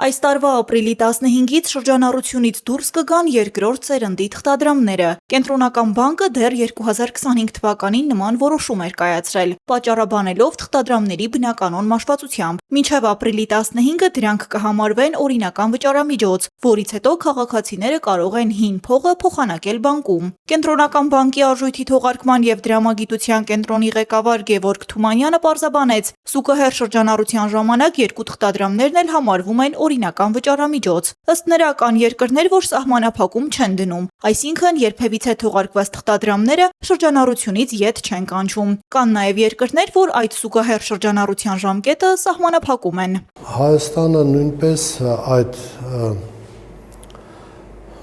Այս տարվա ապրիլի 15-ից շրջանառությունից դուրս կգան երկրորդ սերնդի թղթադրամները։ Կենտրոնական բանկը դեռ 2025 թվականին նման որոշում էր կայացրել, պատճառաբանելով թղթադրամների բնականոն մաշվածությամբ։ Մինչև ապրիլի 15-ը դրանք կհամարվեն օրինական վճարամիջոց, որից հետո քաղաքացիները կարող են հին փողը փոխանակել բանկում։ Կենտրոնական բանկի արժույթի թողարկման և դրամագիտության կենտրոնի ղեկավար Գևորգ Թումանյանը պարզաբանեց, զուգահեռ շրջանառության ժամանակ երկու թղթադրամներն էլ համարվում են օրինական վճարամիջոց։ Ըստ նրա կան երկրներ, որ սահմանափակում չեն դնում, այսինքն երբևիցե թողարկված թղթադրամները շրջանառությունից ետ չեն կանչում։ Կան նաև երկրներ, որ այդ զուգահեռ շրջանառության ժամկետը սահմանափակում են։ Հայաստանը նույնպես այդ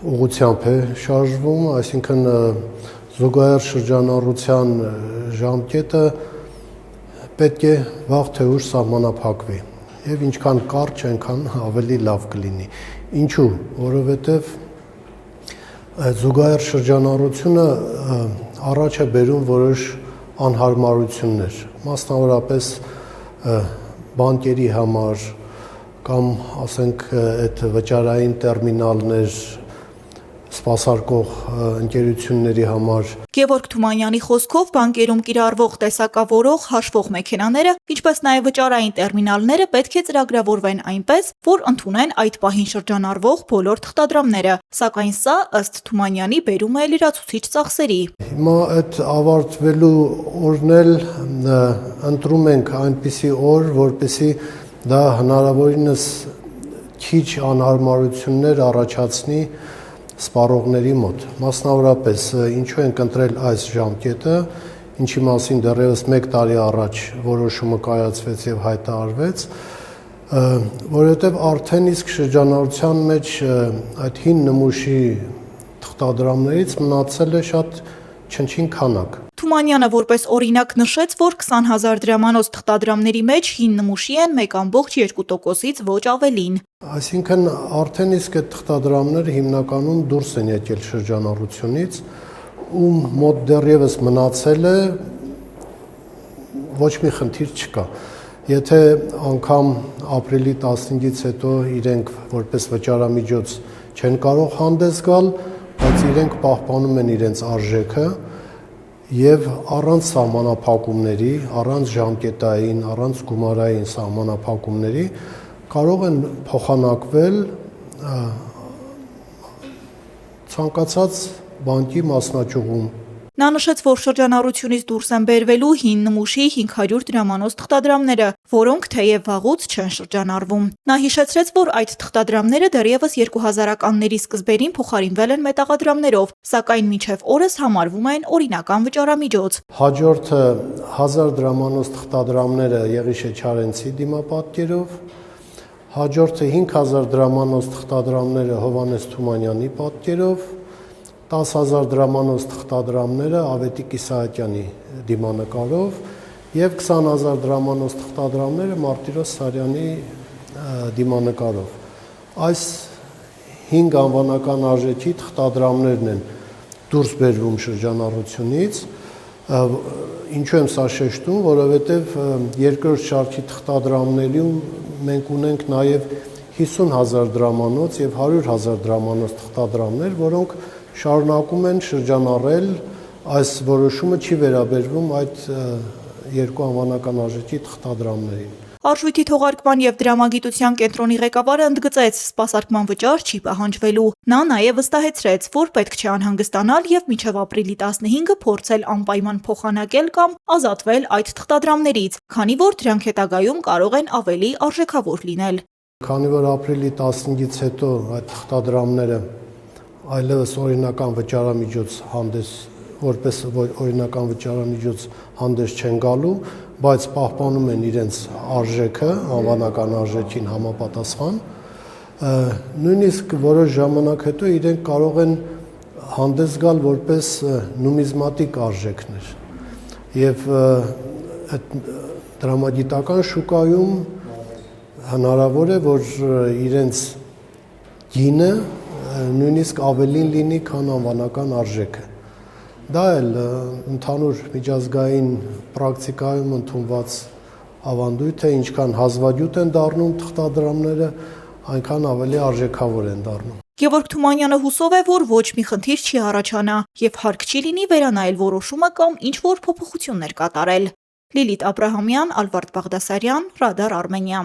ուղղությամբ է շարժվում, այսինքն զուգահեռ շրջանառության ժամկետը պետք է վաղ թե ուշ սահմանափակվի։ Եվ ինչքան կարճ, այնքան ավելի լավ կլինի։ Ինչու՞, որովհետև զուգահեռ շրջանառությունը առաջ է բերում որոշ անհարմարություններ, մասնավորապես բանկերի համար կամ ասենք այդ վճարային տերմինալներ սպասարկող ընկերությունների համար։ Գևորգ Թումանյանի խոսքով բանկերում կիրառվող տեսակավորող հաշվող մեքենաները, ինչպես նաև վճարային տերմինալները պետք է ծրագրավորվեն այնպես, որ ընդունեն այդ պահին շրջանառվող բոլոր թղթադրամները, սակայն սա ըստ Թումանյանի բերում է լրացուցիչ ծախսերի։ Հիմա այդ ավարտվելու օրն էլ ընտրում ենք այնպիսի օր, որպեսզի դա հնարավորինս քիչ անհարմարություններ առաջացնի սպառողների մոտ։ Մասնավորապես ինչու ենք ընտրել այս ժամկետը, ինչի մասին դեռևս 1 տարի առաջ որոշումը կայացվեց եւ հայտարարվեց, որովհետեւ արդեն իսկ շրջանառության մեջ այդ հին նմուշի թղթադրամներից մնացել է շատ չնչին քանակ։ Թումանյանը որպես օրինակ նշեց, որ 20,000 դրամանոց թղթադրամների մեջ հին նմուշի են 1,2%-ից ոչ ավելին։ Այսինքն արդեն իսկ այդ թղթադրամները հիմնականում դուրս են եկել շրջանառությունից, ում մոտ դեռևս մնացել է ոչ մի խնդիր չկա։ Եթե անգամ ապրիլի 15-ից հետո իրենք որպես վճարամիջոց չեն կարող հանդես գալ, բայց իրենք պահպանում են իրենց արժեքը եւ առանց սահմանափակումների, առանց ժամկետային, առանց գումարային սահմանափակումների կարող են փոխանակվել ցանկացած բանկի մասնաճյուղում։ Նա նշեց, որ շրջանառությունից դուրս են բերվելու հին նմուշի 500 դրամանոց թղթադրամները, որոնք թեև վաղուց չեն շրջանառվում։ Նա հիշեցրեց, որ այդ թղթադրամները դեռևս 2000-ականների սկզբերին փոխարինվել են մետաղադրամներով, սակայն մինչև օրս համարվում են օրինական վճարամիջոց։ Հաջորդը 1000 դրամանոց թղթադրամները Եղիշե Չարենցի դիմապատկերով, հաջորդը 5000 դրամանոց թղթադրամները Հովհաննես Թումանյանի պատկերով, 10,000 դրամանոց թղթադրամները Ավետիք Իսահակյանի դիմանկարով եւ 20,000 դրամանոց թղթադրամները Մարտիրոս Սարյանի դիմանկարով։ Այս 5 անվանական արժեքի թղթադրամներն են դուրս բերվում շրջանառությունից։ Ինչու եմ սա շեշտում, որովհետեւ երկրորդ շարքի թղթադրամներում մենք ունենք նաեւ 50,000 դրամանոց եւ 100,000 դրամանոց թղթադրամներ, որոնք շարունակում են շրջանառել, այս որոշումը չի վերաբերվում այդ երկու անվանական արժեքի թղթադրամներին։ Արժույթի թողարկման և դրամագիտության կենտրոնի ղեկավարը ընդգծեց, սպասարկման վճար չի պահանջվելու։ Նա նաև վստահեցրեց, որ պետք չէ անհանգստանալ և մինչև ապրիլի 15-ը փորձել անպայման փոխանակել կամ ազատվել այդ թղթադրամներից, քանի որ դրանք հետագայում կարող են ավելի արժեքավոր լինել։ Քանի որ ապրիլի 15-ից հետո այդ թղթադրամները այլևս օրինական վճարամիջոց հանդես, որպես օրինական վճարամիջոց հանդես չեն գալու, բայց պահպանում են իրենց արժեքը, անվանական արժեքին համապատասխան, նույնիսկ որոշ ժամանակ հետո իրենք կարող են հանդես գալ որպես նումիզմատիկ արժեքներ։ Եվ այդ դրամագիտական շուկայում հնարավոր է, որ իրենց գինը նույնիսկ ավելին լինի, քան անվանական արժեքը։ Դա էլ ընդհանուր միջազգային պրակտիկայում ընդունված ավանդույթ է, ինչքան հազվագյուտ են դառնում թղթադրամները, այնքան ավելի արժեքավոր են դառնում։ Գևորգ Թումանյանը հուսով է, որ ոչ մի խնդիր չի առաջանա եւ հարկ չի լինի վերանայել որոշումը կամ ինչ-որ փոփոխություններ կատարել։ Լիլիթ Աբրահամյան, Ալվարդ Բաղդասարյան, Ռադար Արմենիա։